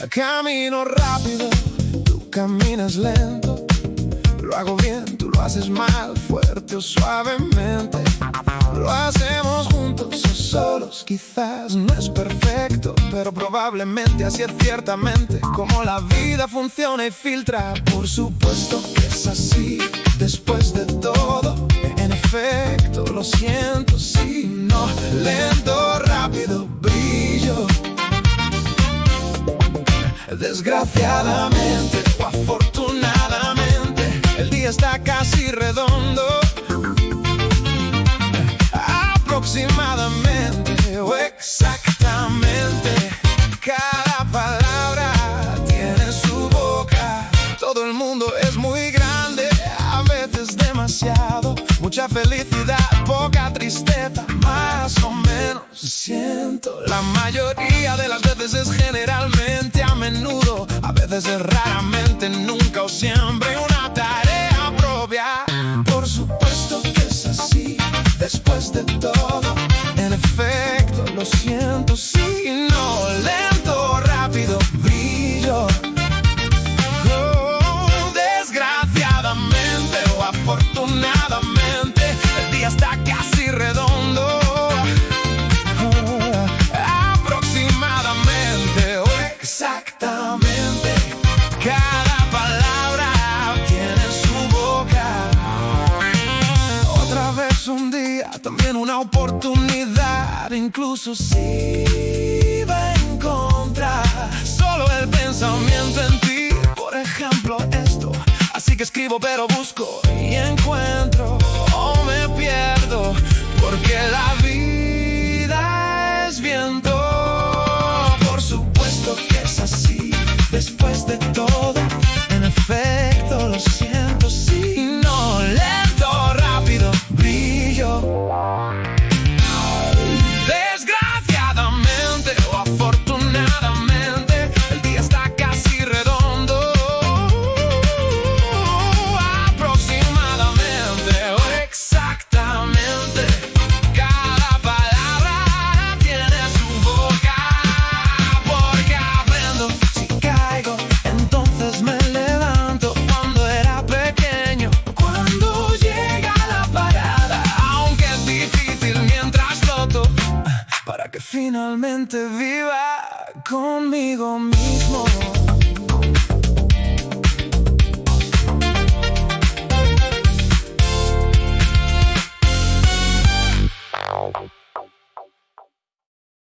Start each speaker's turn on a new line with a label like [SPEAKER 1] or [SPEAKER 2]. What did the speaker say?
[SPEAKER 1] Camino rápido, tú caminas lento. Lo hago bien, tú lo haces mal, fuerte o suavemente. Lo hacemos juntos o solos, quizás no es perfecto, pero probablemente así es ciertamente como la vida funciona y filtra. Por supuesto que es así, después de todo. En efecto, lo siento, sí, no. Lento, rápido, brillo. Desgraciadamente o afortunadamente, el día está casi redondo. Aproximadamente o exactamente, cada palabra tiene su boca. Todo el mundo es muy grande, a veces demasiado. Mucha felicidad, poca tristeza, más o menos siento. La mayoría de las veces es generalmente, a menudo, a veces es raramente, nunca o siempre una tarea propia. Por supuesto que es así, después de todo. En efecto, lo siento, sí, no. Lento, rápido, brillo. Oh, desgraciadamente o afortunadamente, el día está casi redondo. Aproximadamente o exactamente, cada palabra tiene su boca. Otra vez un día, también una oportunidad, incluso si va en contra. Solo el pensamiento en ti, por ejemplo esto. Así que escribo pero busco y encuentro, o me pierdo, porque la vida es viento. Por supuesto que es así, después de todo. En efecto, lo siento, sí, no. Lento, rápido, brillo. Desgraciadamente o afortunadamente, el día está casi redondo. Aproximadamente o exactamente, cada palabra tiene su boca. Porque aprendo, si caigo, entonces me levanto. Cuando era pequeño, cuando llega la parada, aunque es difícil mientras floto, para que finalmente viva conmigo mismo.